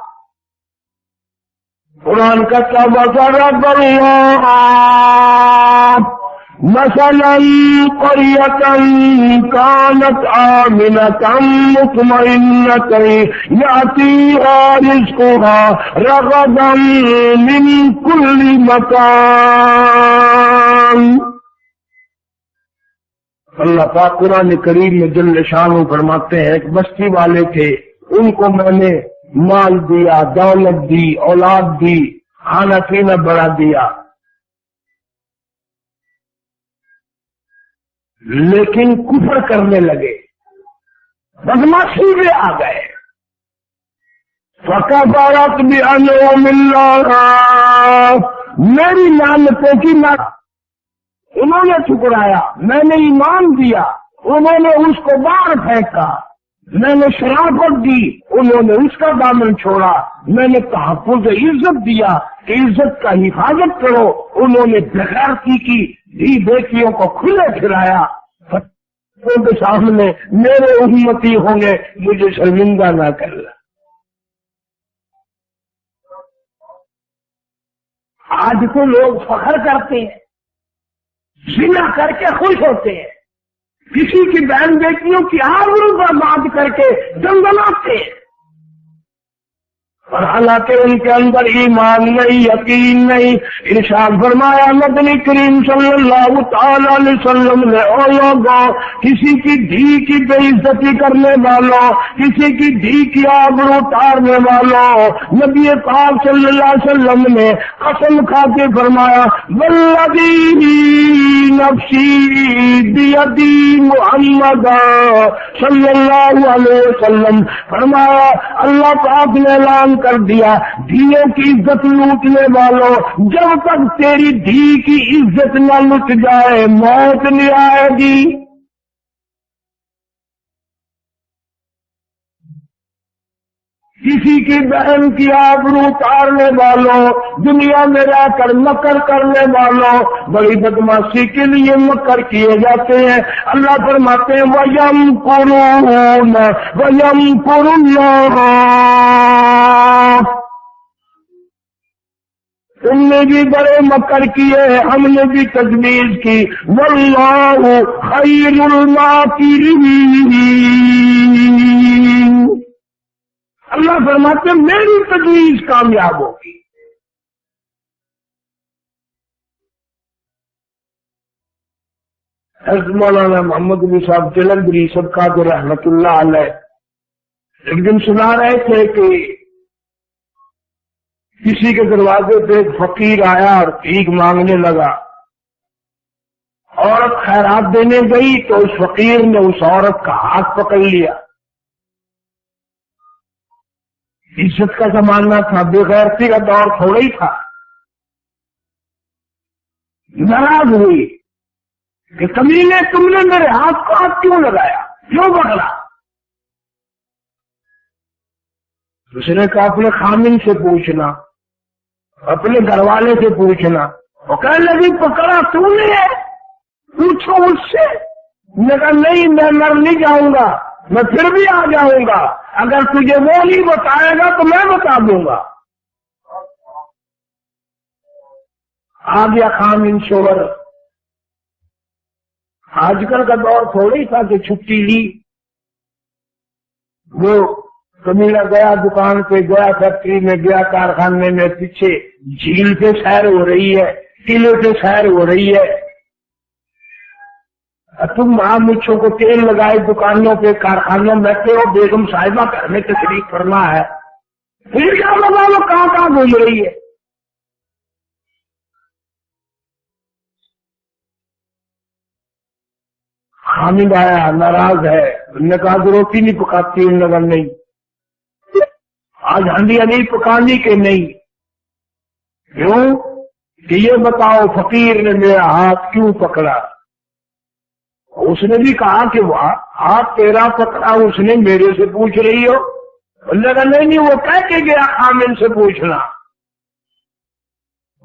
قرآن کا وَضَرَبَ اللَّهُ مَثَلًا قَرْيَةً كَانَتْ آمِنَةً مُطْمَئِنَّةً يَأْتِيهَا رِزْقُهَا رَغَدًا مِنْ كُلِّ مَكَانٍ۔ اللہ پاک قرآن کریم میں جل شانہ فرماتے ہیں، ایک بستی والے تھے، ان کو میں نے مال دیا، دولت دی، اولاد دی، کھانا پینا بڑا دیا، لیکن کفر کرنے لگے، بدماشی میں آ گئے۔ فَكَفَرَتْ بِأَنْعُمِ اللَّهِ، میری نعمتوں کی نہ انہوں نے ٹھکرایا، میں نے ایمان دیا، انہوں نے اس کو باہر پھینکا، میں نے شرافت دی، انہوں نے اس کا دامن چھوڑا، میں نے تحفظ عزت دیا کہ عزت کا حفاظت کرو، انہوں نے بغیرتی کی، دھی بیٹیوں کو کھلے پھرایا۔ ان کے سامنے میرے امتی ہوں گے، مجھے شرمندہ نہ کرنا۔ آج تو لوگ فخر کرتے ہیں، زنا کر کے خوش ہوتے ہیں، کسی کی بہن بیٹیوں کی آبرو برباد کر کے دنگلاتے ہیں، اور حالانکہ ان کے اندر ایمان نہیں، یقین نہیں۔ ارشاد فرمایا مدنی کریم صلی اللہ تعالی علیہ وسلم نے، او لوگوں، کسی کی دھی کی بے عزتی کرنے والوں، کسی کی دھی کی آبرو اتارنے والوں، نبی پاک صلی اللہ علیہ وسلم نے قسم کھا کے فرمایا، والذی نفسی بیدی، محمد صلی اللہ علیہ وسلم فرمایا، اللہ پاک نے اعلان کر دیا، دھیوں کی عزت لوٹنے والوں، جب تک تیری دھی کی عزت نہ لٹ جائے موت نہیں آئے گی۔ کسی کی بہن کی آبرو اتارنے والوں، دنیا میں رہ کر مکر کرنے والوں، بڑی بدماشی کے لیے مکر کیے جاتے ہیں۔ اللہ فرماتے ہیں وَيَمْكُرُونَ وَيَمْكُرُ اللَّهُ، تم نے بھی بڑے مکر کیے، ہم نے بھی تدبیر کی، وَاللَّهُ خَيْرُ الْمَاكِرِينَ، اللہ فرماتے ہیں میری تجویز کامیاب ہوگی۔ حضرت مولانا محمد علی صاحب جلندری صدقات رحمت اللہ علیہ ایک دن سنا رہے تھے کہ کسی کے دروازے پہ ایک فقیر آیا اور بھیک مانگنے لگا، عورت خیرات دینے گئی تو اس فقیر نے اس عورت کا ہاتھ پکڑ لیا۔ عزت کا زمانہ تھا، بے غیرتی کا دور تھوڑا ہی تھا۔ ناراض ہوئی کہ کمینے تم نے میرے ہاتھ کو ہاتھ کیوں لگایا، کیوں پکڑا؟ اس نے کہا اپنے خامن سے پوچھنا، اپنے گھر والے سے پوچھنا۔ وہ کہنے لگی پکڑا تو نے ہے، پوچھو اس سے۔ میں کہا نہیں، میں مر نہیں جاؤں گا، میں پھر بھی آ جاؤں گا، اگر تجھے وہ نہیں بتائے گا تو میں بتا دوں گا۔ آ گیا خامن شوہر۔ آج کل کا دور تھوڑا ہی تھا کہ چھٹی لی، وہ کمینہ گیا دکان پہ، گیا فیکٹری میں، گیا کارخانے میں، پیچھے جھیل پہ سیر ہو رہی ہے، قلعے پہ سیر ہو رہی ہے، تم وہاں مچھوں کو تیل لگائے دکانوں پہ کارخانوں میں بیٹھے ہو، بیگم صاحبہ گھر میں تشریف فرما ہے، پھر کیا پتا وہ کہاں کہاں گھوم رہی ہے۔ حامد آیا، ناراض ہے، انہوں نے کہا کہ روٹی نہیں پکاتی، انہوں نے کہا نہیں۔ آج ہنڈیاں نہیں پکانی کہ نہیں؟ کیوں کہ یہ بتاؤ فقیر نے میرا ہاتھ کیوں پکڑا؟ اس نے بھی کہا کہ وہ ہاتھ تیرا پکڑا اس نے میرے سے پوچھ رہی ہو؟ انہوں نے کہا نہیں، وہ کہہ کے گیا خامن سے پوچھنا۔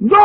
2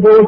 2,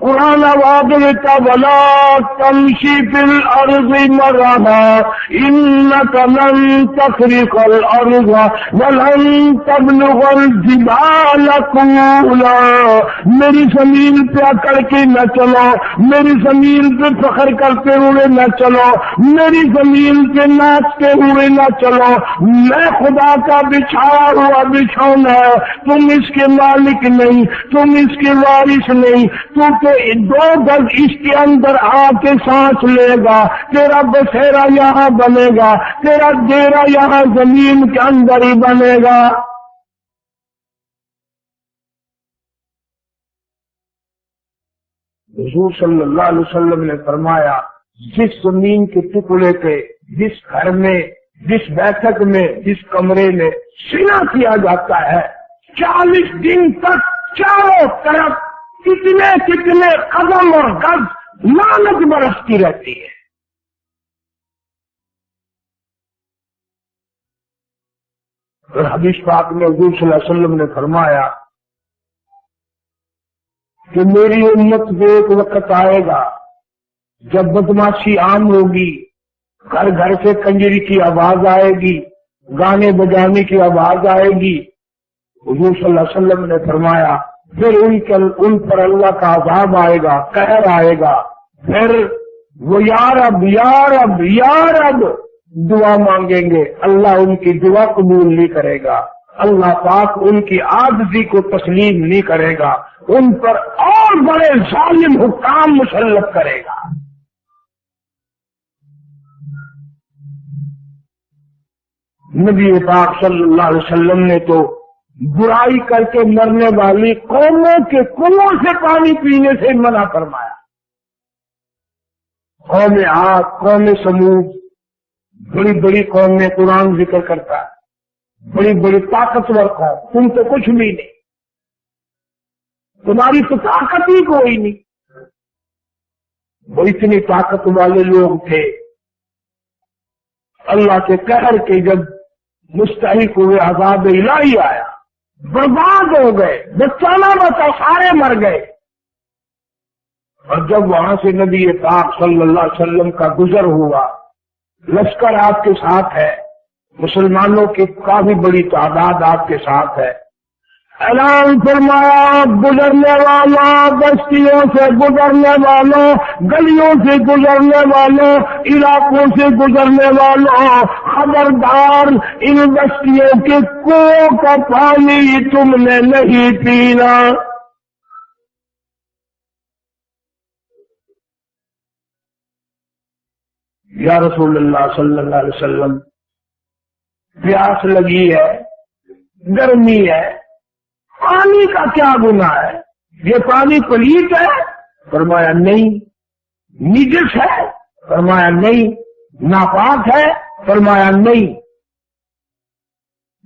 قرآن آواز دیتا ولا تمشی فی الارض مرحا انک لن تخرق الارض ولن تبلغ الجبال طولا، میری زمین پہ اکڑ کے نہ چلو، میری زمین پہ فخر کرتے ہوئے نہ چلو، میری زمین پہ ناچتے ہوئے نہ چلو، میں خدا کا بچھایا ہوا بچھونا ہے، تم اس کے مالک نہیں، تم اس کے وارث نہیں، تو کہ 2 گز اس کے اندر آ کے سانس لے گا، تیرا بسیرا یہاں بنے گا، تیرا ڈیرا یہاں زمین کے اندر ہی بنے گا۔ حضور صلی اللہ علیہ وسلم نے فرمایا جس زمین کے ٹکڑے پہ، جس گھر میں، جس بیٹھک میں، جس کمرے میں سینا کیا جاتا ہے، 40 دن تک چاروں طرف کتنے کتنے قدم اور گز لعنت برستی رہتی ہے۔ اور حدیث پاک میں حضور صلی اللہ علیہ وسلم نے فرمایا کہ میری امت میں ایک وقت آئے گا جب بدماشی عام ہوگی، گھر گھر سے کنجری کی آواز آئے گی، گانے بجانے کی آواز آئے گی۔ حضور صلی اللہ علیہ وسلم نے فرمایا پھر ان پر اللہ کا عذاب آئے گا، قہر آئے گا، پھر وہ یا رب یا رب یا رب دعا مانگیں گے، اللہ ان کی دعا قبول نہیں کرے گا، اللہ پاک ان کی عاجزی کو تسلیم نہیں کرے گا، ان پر اور بڑے ظالم حکام مسلط کرے گا۔ نبی پاک صلی اللہ علیہ وسلم نے تو برائی کر کے مرنے والی قوموں کے کنویں سے پانی پینے سے منع فرمایا۔ قوم عاد، قوم سمود، بڑی بڑی قوم میں قرآن ذکر کرتا ہے، بڑی بڑی طاقتور قوم، تم تو کچھ بھی نہیں، تمہاری تو طاقت ہی کوئی نہیں۔ وہ اتنی طاقت والے لوگ تھے، اللہ کے قہر کے جب مستحق ہوئے، عذاب الہی آیا، برباد ہو گئے، بچہ نہ بچا، سارے مر گئے۔ اور جب وہاں سے نبی پاک صلی اللہ علیہ وسلم کا گزر ہوا، لشکر آپ کے ساتھ ہے، مسلمانوں کی کافی بڑی تعداد آپ کے ساتھ ہے، اعلان فرمایا گزرنے والوں، بستیوں سے گزرنے والوں، گلیوں سے گزرنے والوں، علاقوں سے گزرنے والوں، خبردار ان بستیوں کے کنووں کا پانی تم نے نہیں پینا۔ یا رسول اللہ صلی اللہ علیہ وسلم، پیاس لگی ہے، گرمی ہے، پانی کا کیا گناہ ہے؟ یہ پانی پلیت ہے؟ فرمایا نہیں۔ نجس ہے؟ فرمایا نہیں۔ ناپاک ہے؟ فرمایا نہیں۔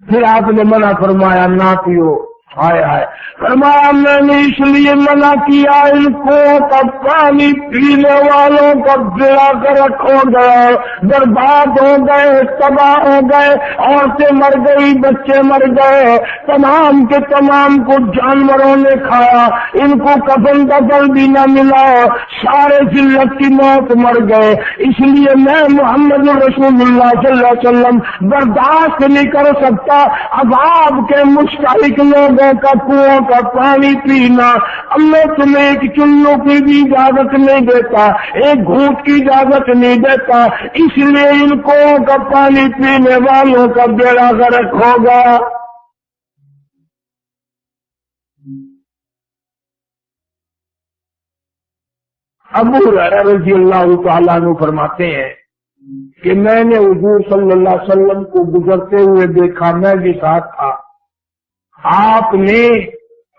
پھر آپ نے منع فرمایا نہ پیو۔ ہائے ہائے، فرمایا میں نے اس لیے منع کیا ان کو کا پانی پینے والوں کا گرا کر رکھو گیا، برباد ہو گئے، تباہ ہو گئے، عورتیں مر گئی، بچے مر گئے، تمام کے تمام کو جانوروں نے کھایا، ان کو کفن دفن بھی نہ ملا، سارے ذلت کی موت مر گئے۔ اس لیے میں محمد رسول اللہ صلی اللہ علیہ وسلم برداشت نہیں کر سکتا عذاب کے مستحق لوگ کا کنویں کا پانی پینا۔ اب میں تمہیں ایک چلو کی بھی اجازت نہیں دیتا، ایک گھونٹ کی اجازت نہیں دیتا، اس لیے ان کنویں کا پانی پینے والوں کا بیڑا غرق ہوگا۔ ابو ہریرہ رضی اللہ تعالیٰ عنہ فرماتے ہیں کہ میں نے حضور صلی اللہ علیہ وسلم کو گزرتے ہوئے دیکھا، میں بھی ساتھ تھا، آپ نے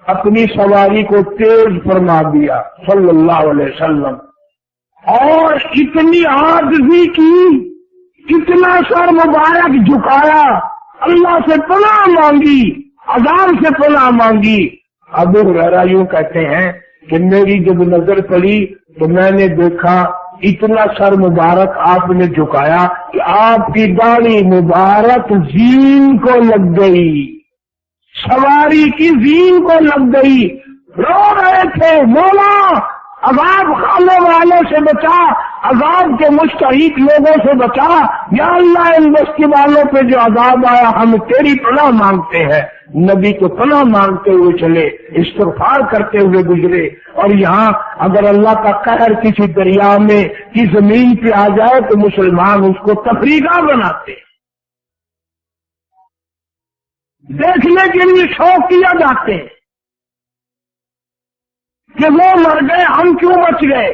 اپنی سواری کو تیز فرما دیا صلی اللہ علیہ وسلم، اور اتنی عاجزی کی، اتنا سر مبارک جھکایا، اللہ سے پناہ مانگی، عذاب سے پناہ مانگی۔ ابو ہریرہ یوں کہتے ہیں کہ میری جب نظر پڑی تو میں نے دیکھا اتنا سر مبارک آپ نے جھکایا کہ آپ کی داڑھی مبارک زین کو لگ گئی، سواری کی زین کو لگ گئی، رو رہے تھے مولا عذاب خانے والوں سے بچا، عذاب کے مستحق لوگوں سے بچا۔ یا اللہ ان بستی والوں پہ جو عذاب آیا ہم تیری پناہ مانگتے ہیں۔ نبی کو پناہ مانگتے ہوئے چلے، استغفار کرتے ہوئے گزرے۔ اور یہاں اگر اللہ کا قہر کسی دریا میں کی زمین پہ آ جائے تو مسلمان اس کو تفریقہ بناتے، دیکھنے کے لیے شوق کیا جاتے ہیں کہ وہ مر گئے ہم کیوں بچ گئے۔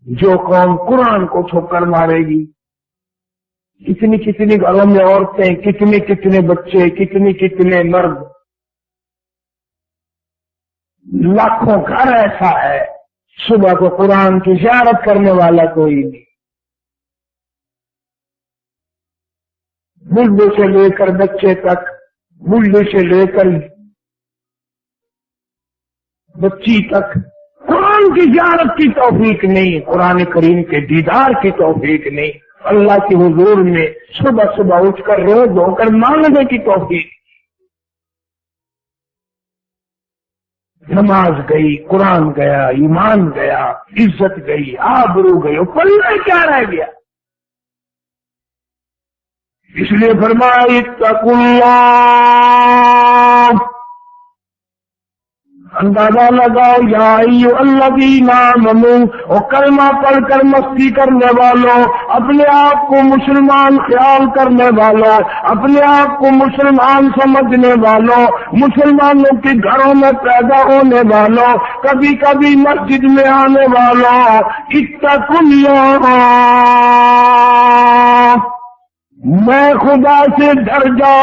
جو قوم قرآن کو ٹھوکر مارے گی، کتنی کتنی گھروں میں عورتیں، کتنے کتنے بچے، کتنے کتنے مرد، لاکھوں گھر ایسا ہے صبح کو قرآن کی زیارت کرنے والا کوئی نہیں۔ بوڑھے سے لے کر بچے تک، بوڑھے سے لے کر بچی تک قرآن کی زیارت کی توفیق نہیں، قرآن کریم کے دیدار کی توفیق نہیں، اللہ کے حضور میں صبح صبح اٹھ کر رو دھو کر مانگنے کی توفیق۔ نماز گئی، قرآن گیا، ایمان گیا، عزت گئی، آبرو گئی، پلے کیا رہ گیا؟ اس لیے فرمایا اتقوا اللہ، اندازہ لگاؤ یا ایھا الذین آمنوا، اور کلمہ پڑھ کر مستی کرنے والوں، اپنے آپ کو مسلمان خیال کرنے والوں، اپنے آپ کو مسلمان سمجھنے والوں، مسلمانوں کے گھروں میں پیدا ہونے والوں، کبھی کبھی مسجد میں آنے والوں، اتقوا اللہ، میں خدا سے ڈر جا،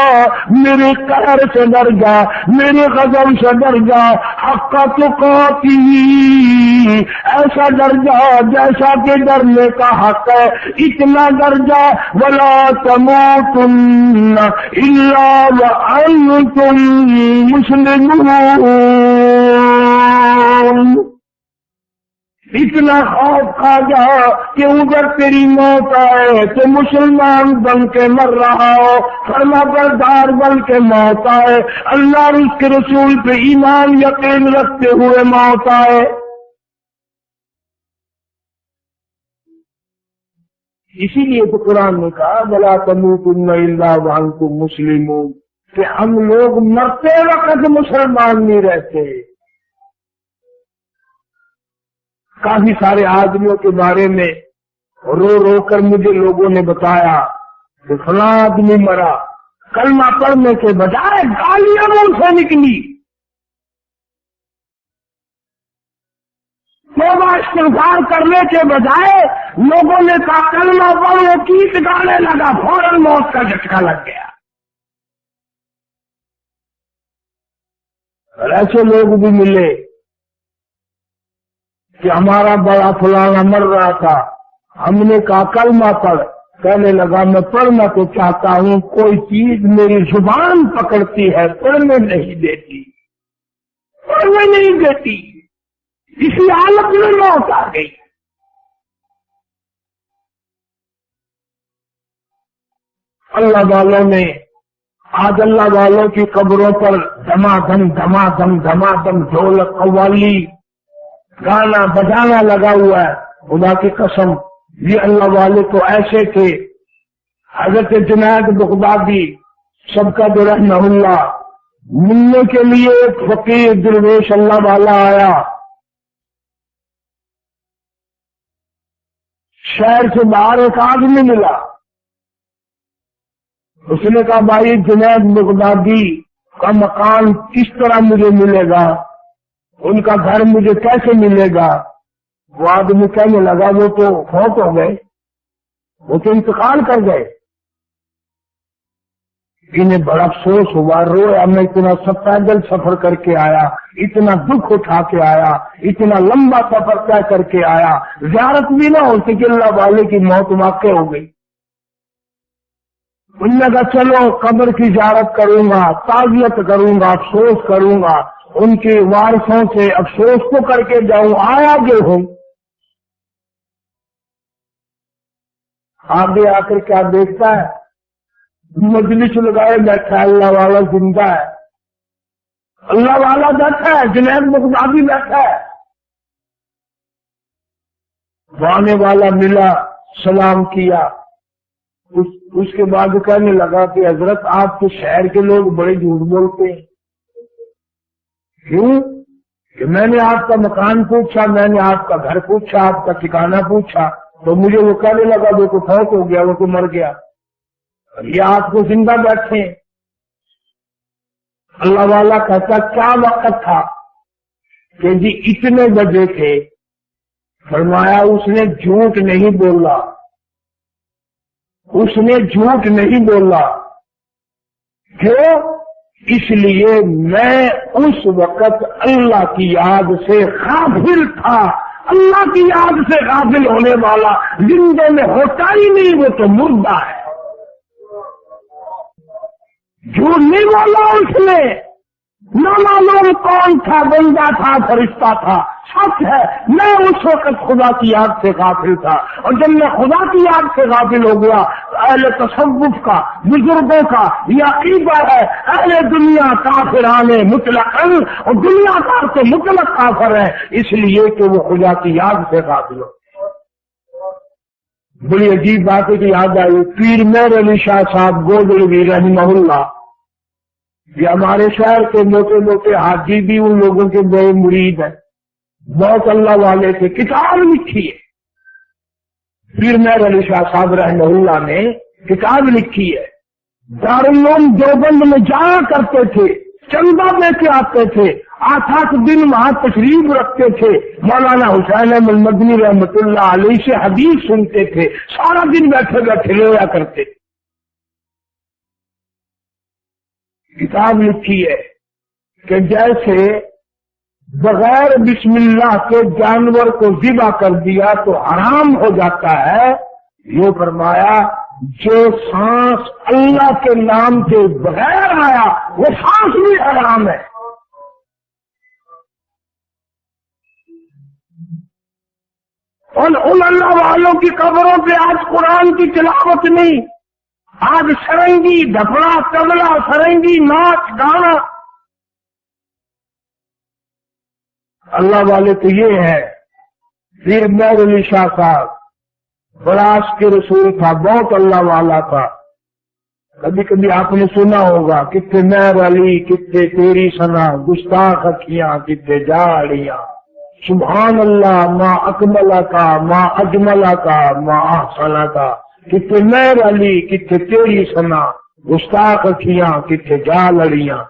میرے قہر سے ڈر جا، میرے غضب سے ڈر جا، حق تقاتہ، ایسا ڈر جا جیسا کہ ڈرنے کا حق ہے، اتنا ڈر جا، ولا تموتن الا وانتم مسلمون، اتنا خوف کھا جا کہ اگر تیری موت آئے تو مسلمان بن کے مر رہا ہو، فرما بردار بن کے موت آئے، اللہ اور اس کے رسول پہ ایمان یقین رکھتے ہوئے موت آئے۔ اسی لیے تو قرآن نے کہا وَلَا تَمُوتُنَّ إِلَّا وَأَنْتُمْ مُسْلِمُونَ، کہ ہم لوگ مرتے وقت مسلمان نہیں رہتے۔ کافی سارے آدمیوں کے بارے میں رو رو کر مجھے لوگوں نے بتایا کہ فلاں آدمی مرا، کلمہ پڑھنے کے بجائے گالیاں منہ سے نکلی، توبہ استغفار کرنے کے بجائے لوگوں نے کہا کلمہ پڑھ، وہ گیت گانے لگا، فوراً موت کا جھٹکا لگ گیا۔ اور ایسے لوگ بھی ملے کہ ہمارا بڑا فلانا مر رہا تھا، ہم نے کہا کلمہ پڑھ، کہنے لگا میں پڑھنا تو چاہتا ہوں، کوئی چیز میری زبان پکڑتی ہے، پڑھنے نہیں دیتی، پڑھنے نہیں دیتی، اسی حالت میں موت آ گئی۔ اللہ والوں نے آج اللہ والوں کی قبروں پر دھمادم دھمادم دھمادم ڈھولک قوالی گانا بجانا لگا ہوا ہے۔ خدا کی قسم یہ اللہ والے تو ایسے تھے۔ حضرت جنید بغدادی سب کا رحمہ اللہ، ملنے کے لیے ایک فقیر درویش اللہ والا آیا، شہر سے باہر ایک آدمی ملا، اس نے کہا بھائی جنید بغدادی کا مکان کس طرح مجھے ملے گا، ان کا گھر مجھے کیسے ملے گا؟ وہ آدمی کہنے لگا وہ تو فوت ہو گئے، وہ تو انتقال کر گئے۔ انہیں بڑا افسوس ہوا، رویا، میں اتنا سب پیدل سفر کر کے آیا، اتنا دکھ اٹھا کے آیا، اتنا لمبا سفر طے کر کے آیا، زیارت بھی نہ ہوتی کہ اللہ والے کی موت واقع ہو گئی۔ ان نے کہا چلو قبر کی زیارت کروں گا، تعزیت کروں گا، افسوس کروں گا، ان کے وارثوں سے افسوس تو کر کے جاؤں، آیا جو ہوں۔ آگے آ کر کیا دیکھتا ہے، مجلس لگائے بیٹھا اللہ والا زندہ ہے، اللہ والا بیٹھا ہے، جنید بغدادی بیٹھا ہے، آنے والا ملا، سلام کیا، اس کے بعد کہنے لگا کہ حضرت آپ کے شہر کے لوگ بڑے جھوٹ بولتے ہیں۔ کیوں؟ کہ میں نے آپ کا مکان پوچھا، میں نے آپ کا گھر پوچھا، آپ کا ٹھکانہ پوچھا، تو مجھے وہ کہنے لگا وہ تو فوت ہو گیا، وہ تو مر گیا، یہ آپ کو زندہ بیٹھے ہیں۔ اللہ والا کہتا کیا وقت تھا کہ جی اتنے بجے تھے، فرمایا اس نے جھوٹ نہیں بولا، اس نے جھوٹ نہیں بولا، کیوں؟ اس لیے میں اس وقت اللہ کی یاد سے غافل تھا۔ اللہ کی یاد سے غافل ہونے والا زندے میں ہوتا ہی نہیں، وہ تو مردہ ہے۔ جھوٹ نہیں بولا اس نے، نہ معلوم کون تھا، بندہ تھا، فرشتہ تھا، سچ ہے میں اس وقت خدا کی یاد سے غافل تھا، اور جب میں خدا کی یاد سے غافل ہو گیا، اہل تصوف کا، بزرگوں کا یہ عقیدہ ہے، اہل دنیا کافران مطلقاً، اور دنیا دار تو مطلق کافر ہے، اس لیے کہ وہ خدا کی یاد سے غافل ہو۔ بڑی عجیب بات ہے کہ یاد آئی، پیر مہر علی شاہ صاحب گودڑوی رحمہ اللہ، یہ ہمارے شہر کے موٹے موٹے حاجی بھی ان لوگوں کے بڑے مرید ہیں، بہت اللہ والے تھے، کتاب لکھی ہے، پیر مہر علی شاہ صاحب رحمہ اللہ نے کتاب لکھی ہے، دارالعلوم دیوبند میں جایا کرتے تھے، چندہ دے کے آتے تھے، 8 دن وہاں تشریف رکھتے تھے، مولانا حسین احمد مدنی رحمۃ اللہ علیہ سے حدیث سنتے تھے، سارا دن بیٹھے بیٹھے رویا کرتے۔ کتاب لکھی ہے کہ جیسے بغیر بسم اللہ کے جانور کو ذبح کر دیا تو حرام ہو جاتا ہے، یہ فرمایا جو سانس اللہ کے نام کے بغیر آیا وہ سانس بھی حرام ہے۔ اور ان اللہ والوں کی قبروں پہ آج قرآن کی تلاوت نہیں، آج سرنگی، ڈھپڑا، تبلا، سرنگی، ناچ گانا۔ اللہ والے تو یہ ہے، پیر مہر علی شاہ صاحب بڑا عاشق رسول تھا، بہت اللہ والا تھا۔ کبھی کبھی آپ نے سنا ہوگا کتنے مہر علی، کتنے تیری سنا، گستاخ اکھیاں، کتنے جاڑیاں، سبحان اللہ ما اکملہ کا، ما اجملہ کا، ما احسنہ کا، کتنے مہر علی، کتنے تیری سنا، گستاخ اکھیاں، کتنے جا لڑیاں۔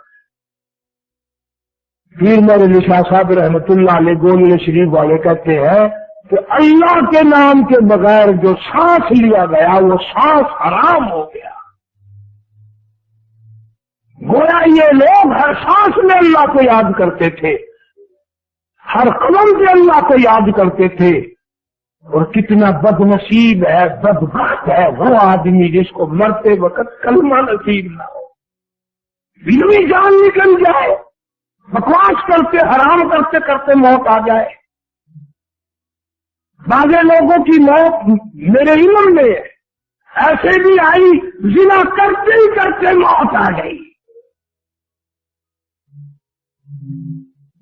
پیر مہر علی شاہ صاحب رحمۃ اللہ علیہ گولڑے شریف والے کہتے ہیں کہ اللہ کے نام کے بغیر جو سانس لیا گیا وہ سانس حرام ہو گیا۔ گویا یہ لوگ ہر سانس میں اللہ کو یاد کرتے تھے، ہر قدم پہ اللہ کو یاد کرتے تھے، اور کتنا بد نصیب ہے، بدبخت ہے وہ آدمی جس کو مرتے وقت کلمہ نصیب نہ ہو، دلوی جان نکل جائے، بکواس کرتے حرام کرتے کرتے موت آ جائے۔ بعض لوگوں کی موت میرے علم میں ایسے بھی آئی، زنا کرتے ہی کرتے موت آ گئی،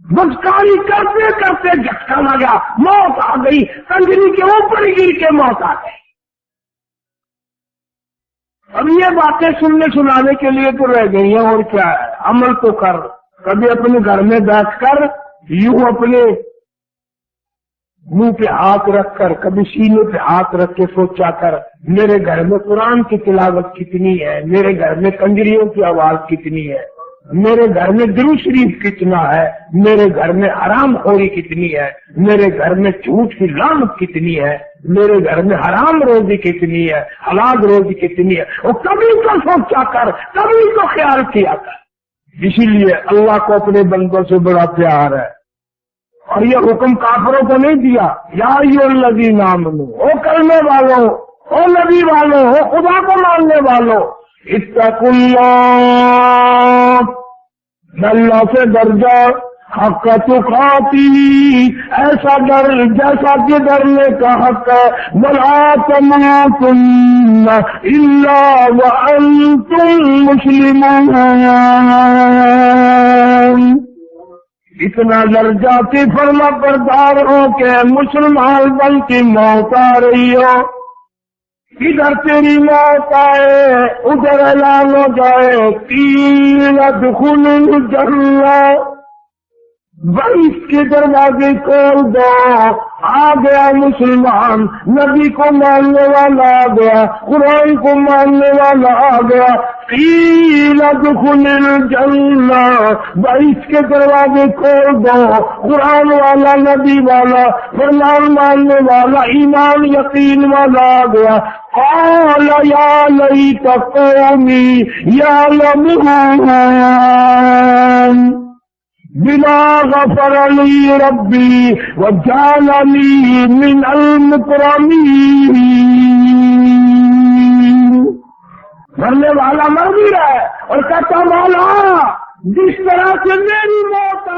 بدکاری کرتے کرتے جھٹکا لگا، موت آ گئی، کنجری کے اوپر گر کے موت آ گئی۔ اب یہ باتیں سننے سنانے کے لیے تو رہ گئی ہیں، اور کیا ہے، عمل تو کر۔ کبھی اپنے گھر میں بیٹھ کر یوں اپنے منہ پہ ہاتھ رکھ کر، کبھی سینے پہ ہاتھ رکھ کے سوچا کر میرے گھر میں قرآن کی تلاوت کتنی ہے، میرے گھر میں کنجریوں کی آواز کتنی ہے، میرے گھر میں درود شریف کتنا ہے، میرے گھر میں حرام خوری کتنی ہے، میرے گھر میں جھوٹ کی لعنت کتنی ہے، میرے گھر میں حرام روزی کتنی ہے، حلال روزی کتنی ہے، اور کبھی تو سوچا کر، کبھی تو خیال کیا کر۔ اسی لیے اللہ کو اپنے بندوں سے بڑا پیار ہے، اور یہ حکم کافروں کو نہیں دیا، یا ایھا الذین آمنو، او کرنے والوں، او نبی والوں، او خدا کو ماننے والوں، اتقوا اللہ، اللہ سے ڈر جاؤ، حق تقاتی، ایسا ڈر جیسا کہ ڈرنے کا حق ہے. ولا تموتن الا وانتم مسلمون. اتنا ڈر جاتی فرما بردار ہو کہ مسلمان بن کی موت آ رہی ہو. ادھر تیری موت آئے ادھر اعلان ہو جائے قیل ادخلوا الجنہ، 22 کے دروازے کھول دو. آ گیا مسلمان، نبی کو ماننے والا آ گیا، قرآن کو ماننے والا آ گیا. قیل ادخلوا الجنہ، 22 کے دروازے کھول دو. قرآن والا، نبی والا، فرمان ماننے والا، ایمان یقین والا آ گیا. قال یا لیت قومی یعلمون بما غفر لی ربی وجعلنی من المکرمین. مرنے والا مر بھی رہا ہے اور کہتا مولا جس طرح سے میری موت